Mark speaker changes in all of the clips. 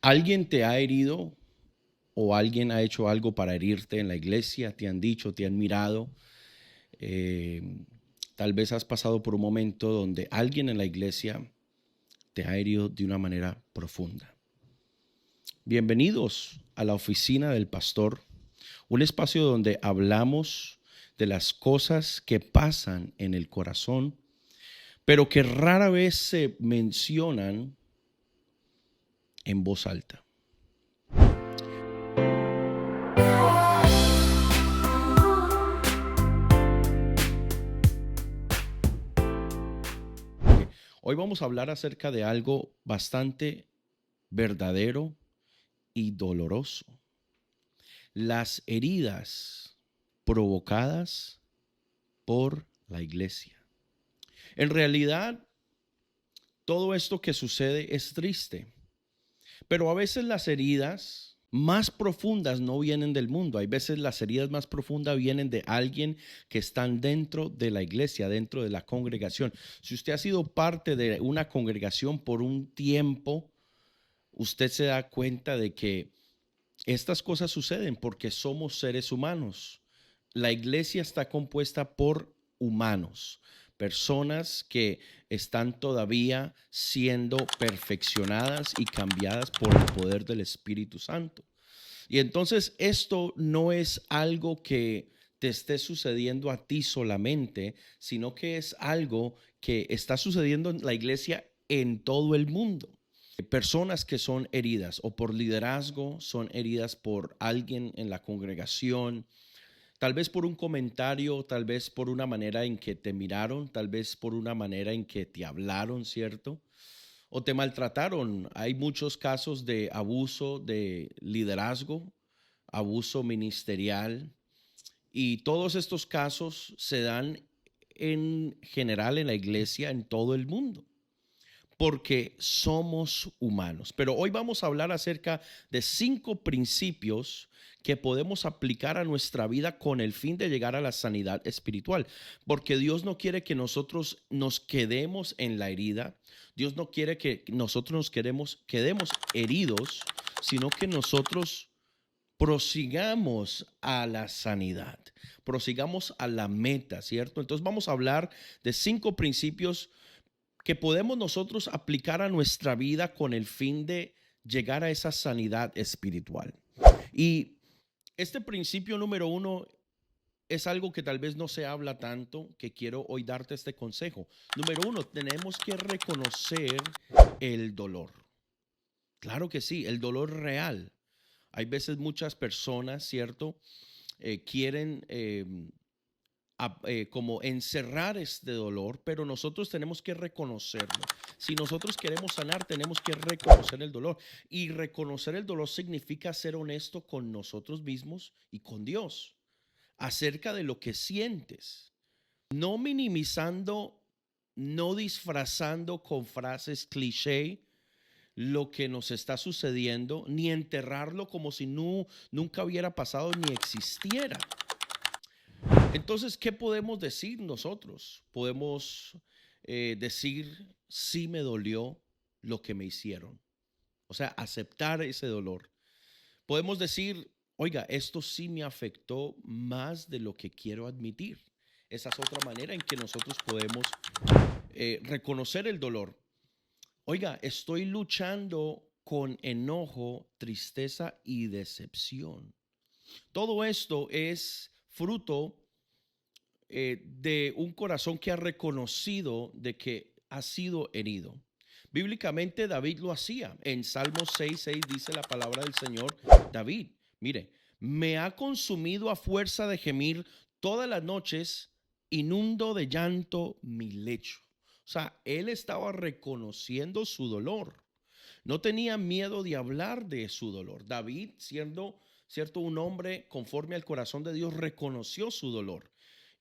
Speaker 1: ¿Alguien te ha herido o alguien ha hecho algo para herirte en la iglesia? ¿Te han dicho, te han mirado? Eh, Tal vez has pasado por un momento donde alguien en la iglesia te ha herido de una manera profunda. Bienvenidos a la oficina del pastor, un espacio donde hablamos de las cosas que pasan en el corazón, pero que rara vez se mencionan en voz alta. Hoy vamos a hablar acerca de algo bastante verdadero y doloroso. Las heridas provocadas por la iglesia. En realidad, todo esto que sucede es triste, pero a veces las heridas más profundas no vienen del mundo. Hay veces las heridas más profundas vienen de alguien que están dentro de la iglesia, dentro de la congregación. Si usted ha sido parte de una congregación por un tiempo, usted se da cuenta de que estas cosas suceden porque somos seres humanos. La iglesia está compuesta por humanos, personas que están todavía siendo perfeccionadas y cambiadas por el poder del Espíritu Santo. Y entonces esto no es algo que te esté sucediendo a ti solamente, sino que es algo que está sucediendo en la iglesia en todo el mundo. Personas que son heridas o por liderazgo, son heridas por alguien en la congregación, tal vez por un comentario, tal vez por una manera en que te miraron, tal vez por una manera en que te hablaron, ¿cierto? O te maltrataron. Hay muchos casos de abuso de liderazgo, abuso ministerial, y todos estos casos se dan en general en la iglesia en todo el mundo porque somos humanos. Pero hoy vamos a hablar acerca de 5 principios que podemos aplicar a nuestra vida con el fin de llegar a la sanidad espiritual, porque Dios no quiere que nosotros nos quedemos en la herida. Dios no quiere que nosotros quedemos heridos, sino que nosotros prosigamos a la sanidad, prosigamos a la meta, ¿cierto? Entonces vamos a hablar de 5 principios que podemos nosotros aplicar a nuestra vida con el fin de llegar a esa sanidad espiritual. Y este principio número 1 es algo que tal vez no se habla tanto, que quiero hoy darte este consejo. Número 1, tenemos que reconocer el dolor. Claro que sí, el dolor real. Hay veces muchas personas, ¿cierto? Quieren como encerrar este dolor, pero nosotros tenemos que reconocerlo. Si nosotros queremos sanar, tenemos que reconocer el dolor. Y reconocer el dolor significa ser honesto con nosotros mismos y con Dios acerca de lo que sientes. No minimizando, no disfrazando con frases cliché lo que nos está sucediendo, ni enterrarlo como si nunca hubiera pasado ni existiera. Entonces, ¿qué podemos decir nosotros? Podemos decir, sí me dolió lo que me hicieron. O sea, aceptar ese dolor. Podemos decir, oiga, esto sí me afectó más de lo que quiero admitir. Esa es otra manera en que nosotros podemos reconocer el dolor. Oiga, estoy luchando con enojo, tristeza y decepción. Todo esto es fruto de un corazón que ha reconocido de que ha sido herido. Bíblicamente David lo hacía. En Salmos 6:6 dice la palabra del Señor, David, mire, me ha consumido a fuerza de gemir todas las noches, inundo de llanto mi lecho. O sea, él estaba reconociendo su dolor. No tenía miedo de hablar de su dolor. David, siendo cierto un hombre conforme al corazón de Dios, reconoció su dolor.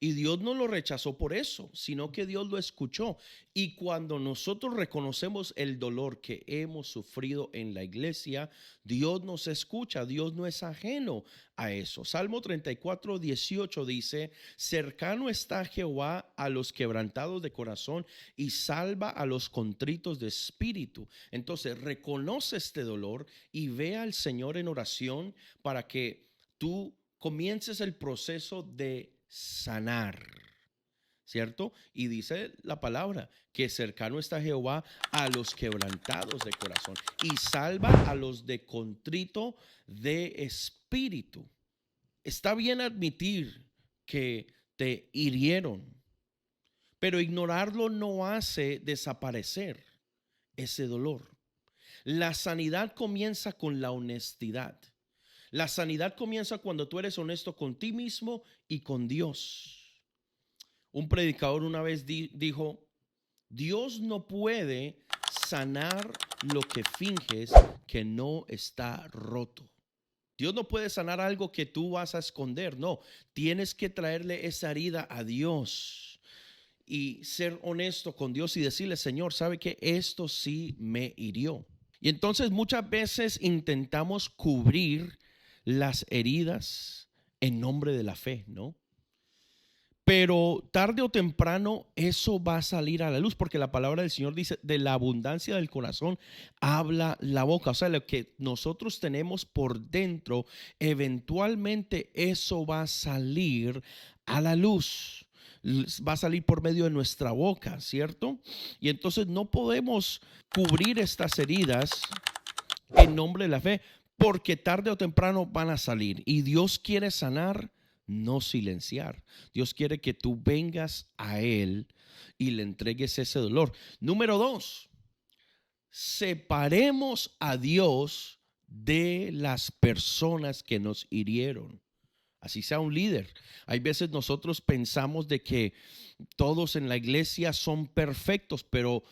Speaker 1: Y Dios no lo rechazó por eso, sino que Dios lo escuchó. Y cuando nosotros reconocemos el dolor que hemos sufrido en la iglesia, Dios nos escucha, Dios no es ajeno a eso. Salmo 34:18 dice: cercano está Jehová a los quebrantados de corazón y salva a los contritos de espíritu. Entonces reconoce este dolor y ve al Señor en oración para que tú comiences el proceso de sanar, ¿cierto? Y dice la palabra que cercano está Jehová a los quebrantados de corazón y salva a los de contrito de espíritu. Está bien admitir que te hirieron, pero ignorarlo no hace desaparecer ese dolor. La sanidad comienza con la honestidad. La sanidad comienza cuando tú eres honesto con ti mismo y con Dios. Un predicador una vez dijo: Dios no puede sanar lo que finges que no está roto. Dios no puede sanar algo que tú vas a esconder. No, tienes que traerle esa herida a Dios y ser honesto con Dios y decirle: Señor, ¿sabe que esto sí me hirió? Y entonces muchas veces intentamos cubrir las heridas en nombre de la fe, ¿no? Pero tarde o temprano eso va a salir a la luz, porque la palabra del Señor dice: de la abundancia del corazón habla la boca. O sea, lo que nosotros tenemos por dentro, eventualmente eso va a salir a la luz. Va a salir por medio de nuestra boca, ¿cierto? Y entonces no podemos cubrir estas heridas en nombre de la fe, porque tarde o temprano van a salir. Y Dios quiere sanar, no silenciar. Dios quiere que tú vengas a Él y le entregues ese dolor. Número 2, separemos a Dios de las personas que nos hirieron. Así sea un líder. Hay veces nosotros pensamos de que todos en la iglesia son perfectos, pero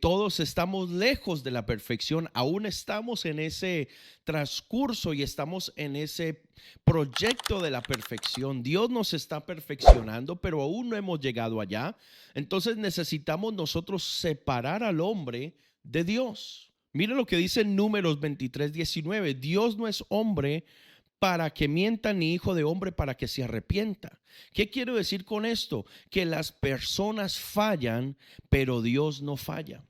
Speaker 1: todos estamos lejos de la perfección. Aún estamos en ese transcurso y estamos en ese proyecto de la perfección. Dios nos está perfeccionando, pero aún no hemos llegado allá. Entonces necesitamos nosotros separar al hombre de Dios. Mire lo que dice en Números 23:19. Dios no es hombre para que mienta, ni hijo de hombre para que se arrepienta. ¿Qué quiero decir con esto? Que las personas fallan, pero Dios no falla.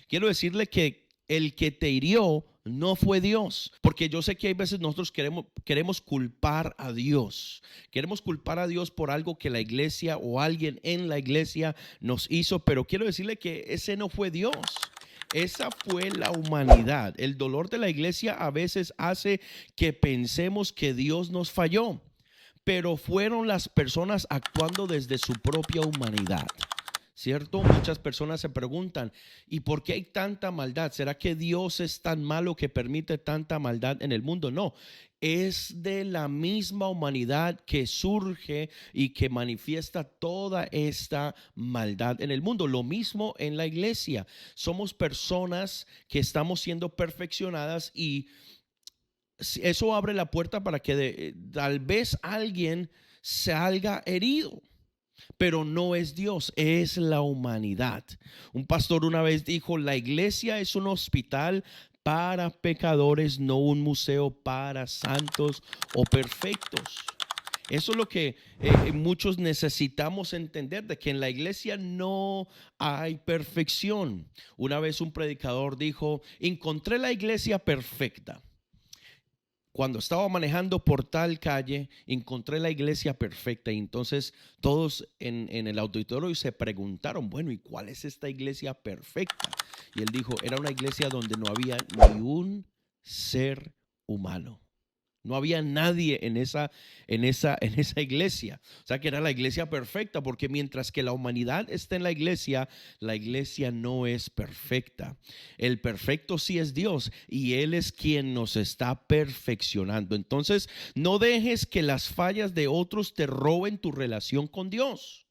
Speaker 1: Quiero decirle que el que te hirió no fue Dios, porque yo sé que hay veces nosotros queremos culpar a Dios. Queremos culpar a Dios por algo que la iglesia o alguien en la iglesia nos hizo, pero quiero decirle que ese no fue Dios. Esa fue la humanidad. El dolor de la iglesia a veces hace que pensemos que Dios nos falló, pero fueron las personas actuando desde su propia humanidad, ¿cierto? Muchas personas se preguntan: ¿y por qué hay tanta maldad? ¿Será que Dios es tan malo que permite tanta maldad en el mundo? No, es de la misma humanidad que surge y que manifiesta toda esta maldad en el mundo. Lo mismo en la iglesia. Somos personas que estamos siendo perfeccionadas y eso abre la puerta para que tal vez alguien salga herido. Pero no es Dios, es la humanidad. Un pastor una vez dijo: la iglesia es un hospital para pecadores, no un museo para santos o perfectos. Eso es lo que muchos necesitamos entender, de que en la iglesia no hay perfección. Una vez un predicador dijo: encontré la iglesia perfecta. Cuando estaba manejando por tal calle, encontré la iglesia perfecta. Y entonces todos en el auditorio se preguntaron: bueno, ¿y cuál es esta iglesia perfecta? Y él dijo: era una iglesia donde no había ni un ser humano. No había nadie en esa iglesia. O sea que era la iglesia perfecta, porque mientras que la humanidad está en la iglesia no es perfecta. El perfecto sí es Dios y Él es quien nos está perfeccionando. Entonces, no dejes que las fallas de otros te roben tu relación con Dios.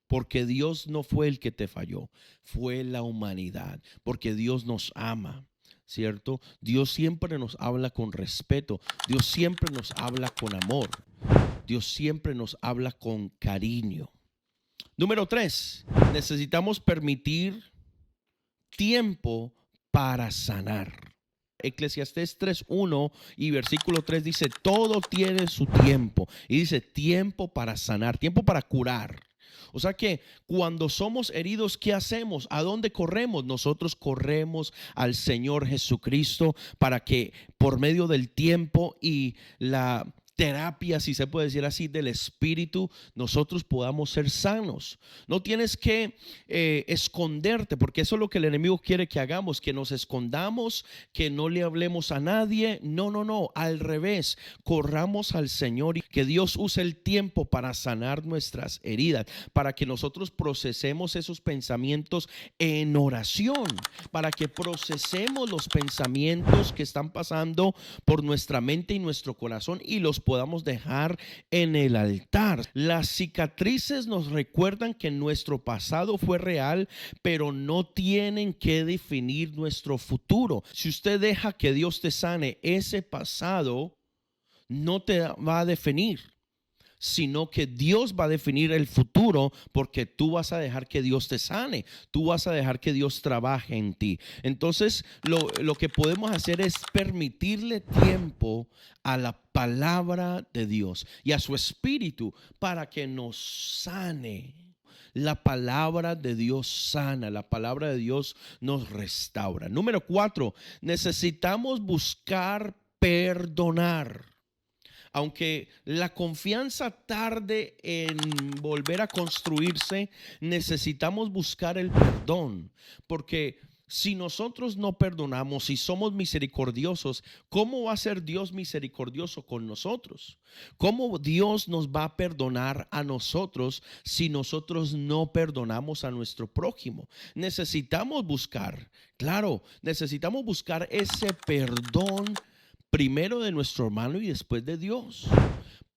Speaker 1: Porque Dios no fue el que te falló, fue la humanidad, porque Dios nos ama. ¿Cierto? Dios siempre nos habla con respeto. Dios siempre nos habla con amor. Dios siempre nos habla con cariño. Número 3, necesitamos permitir tiempo para sanar. Eclesiastés 3:1 y versículo 3 dice, todo tiene su tiempo. Y dice, tiempo para sanar, tiempo para curar. O sea que cuando somos heridos, ¿qué hacemos? ¿A dónde corremos? Nosotros corremos al Señor Jesucristo para que por medio del tiempo y la terapia, si se puede decir así, del Espíritu, nosotros podamos ser sanos. No tienes que esconderte, porque eso es lo que el enemigo quiere que hagamos, que nos escondamos, que no le hablemos a nadie. No, no, no, al revés, corramos al Señor y que Dios use el tiempo para sanar nuestras heridas, para que nosotros procesemos esos pensamientos en oración, para que procesemos los pensamientos que están pasando por nuestra mente y nuestro corazón y los podamos dejar en el altar. Las cicatrices nos recuerdan que nuestro pasado fue real, pero no tienen que definir nuestro futuro. Si usted deja que Dios te sane, ese pasado no te va a definir, sino que Dios va a definir el futuro, porque tú vas a dejar que Dios te sane, tú vas a dejar que Dios trabaje en ti. Entonces lo que podemos hacer es permitirle tiempo a la palabra de Dios y a su Espíritu para que nos sane. La palabra de Dios sana, la palabra de Dios nos restaura. Número 4, necesitamos buscar perdonar. Aunque la confianza tarde en volver a construirse, necesitamos buscar el perdón, porque si nosotros no perdonamos y somos misericordiosos, ¿cómo va a ser Dios misericordioso con nosotros? ¿Cómo Dios nos va a perdonar a nosotros si nosotros no perdonamos a nuestro prójimo? Necesitamos buscar, claro, necesitamos buscar ese perdón primero de nuestro hermano y después de Dios,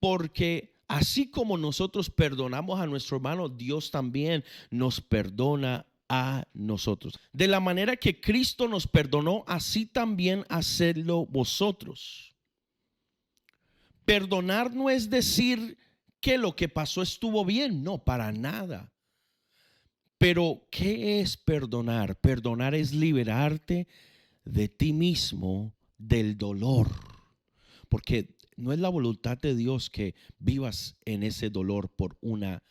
Speaker 1: porque así como nosotros perdonamos a nuestro hermano, Dios también nos perdona a nosotros. De la manera que Cristo nos perdonó, así también hacedlo vosotros. Perdonar no es decir que lo que pasó estuvo bien, no, para nada. Pero ¿qué es perdonar? Perdonar es liberarte de ti mismo, del dolor, porque no es la voluntad de Dios que vivas en ese dolor por una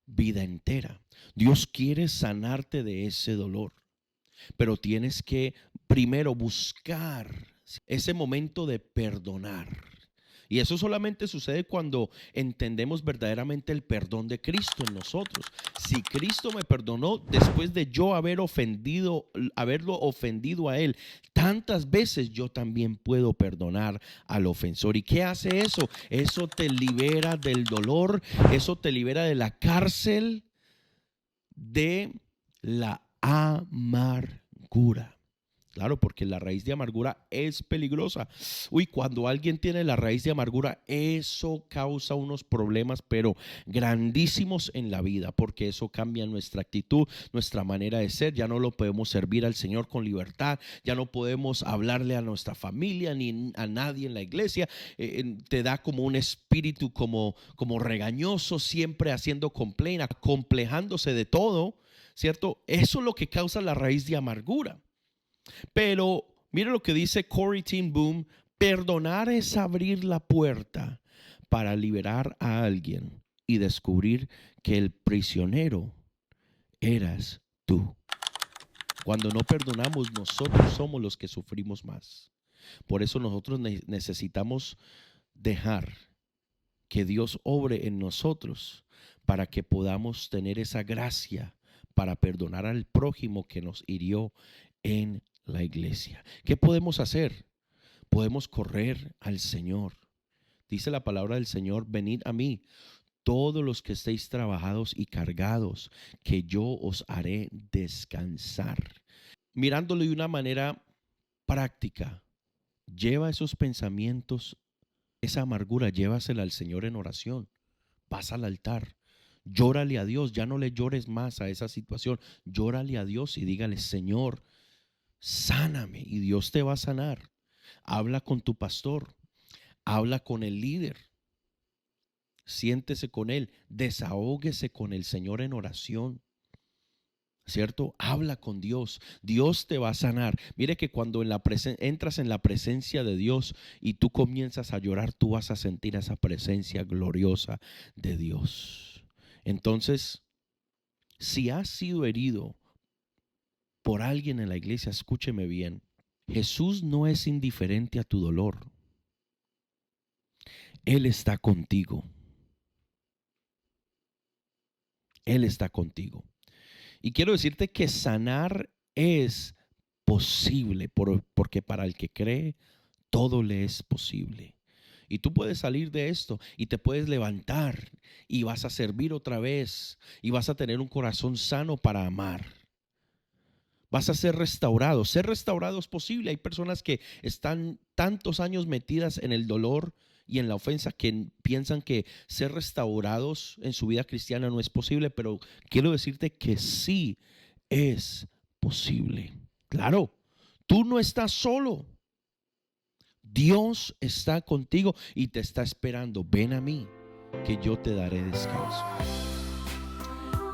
Speaker 1: vida entera. Dios quiere sanarte de ese dolor, pero tienes que primero buscar ese momento de perdonar. Y eso solamente sucede cuando entendemos verdaderamente el perdón de Cristo en nosotros. Si Cristo me perdonó después de yo haberlo ofendido a Él tantas veces, yo también puedo perdonar al ofensor. ¿Y qué hace eso? Eso te libera del dolor, eso te libera de la cárcel de la amargura. Claro, porque la raíz de amargura es peligrosa. Uy, cuando alguien tiene la raíz de amargura, eso causa unos problemas, pero grandísimos en la vida, porque eso cambia nuestra actitud, nuestra manera de ser. Ya no lo podemos servir al Señor con libertad, ya no podemos hablarle a nuestra familia ni a nadie en la iglesia. Te da como un espíritu como regañoso, siempre haciendo complaint, acomplejándose de todo, ¿cierto? Eso es lo que causa la raíz de amargura. Pero mire lo que dice Corrie ten Boom: perdonar es abrir la puerta para liberar a alguien y descubrir que el prisionero eras tú. Cuando no perdonamos, nosotros somos los que sufrimos más. Por eso nosotros necesitamos dejar que Dios obre en nosotros para que podamos tener esa gracia para perdonar al prójimo que nos hirió en la iglesia. ¿Qué podemos hacer? Podemos correr al Señor. Dice la palabra del Señor: venid a mí, todos los que estéis trabajados y cargados, que yo os haré descansar. Mirándolo de una manera práctica, lleva esos pensamientos, esa amargura, llévasela al Señor en oración. Pasa al altar. Llórale a Dios. Ya no le llores más a esa situación. Llórale a Dios y dígale: Señor, sáname. Y Dios te va a sanar. Habla con tu pastor. Habla con el líder. siéntese con Él, desahóguese con el Señor en oración. ¿Cierto? Habla con Dios. Dios te va a sanar. Mire que cuando entras en la presencia de Dios y tú comienzas a llorar, tú vas a sentir esa presencia gloriosa de Dios. Entonces, si has sido herido por alguien en la iglesia, escúcheme bien. Jesús no es indiferente a tu dolor. Él está contigo. Él está contigo. Y quiero decirte que sanar es posible, porque para el que cree, todo le es posible. Y tú puedes salir de esto y te puedes levantar y vas a servir otra vez y vas a tener un corazón sano para amar. Vas a ser restaurado. Ser restaurado es posible. Hay personas que están tantos años metidas en el dolor y en la ofensa que piensan que ser restaurados en su vida cristiana no es posible, pero quiero decirte que sí es posible. Claro, tú no estás solo. Dios está contigo y te está esperando. Ven a mí, que yo te daré descanso.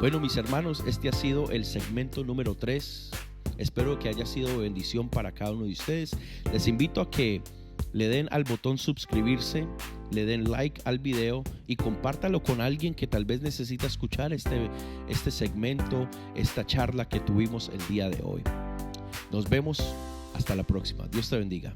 Speaker 1: Bueno, mis hermanos, este ha sido el segmento número 3. Espero que haya sido bendición para cada uno de ustedes. Les invito a que le den al botón suscribirse, le den like al video y compártalo con alguien que tal vez necesita escuchar este segmento, esta charla que tuvimos el día de hoy. Nos vemos hasta la próxima. Dios te bendiga.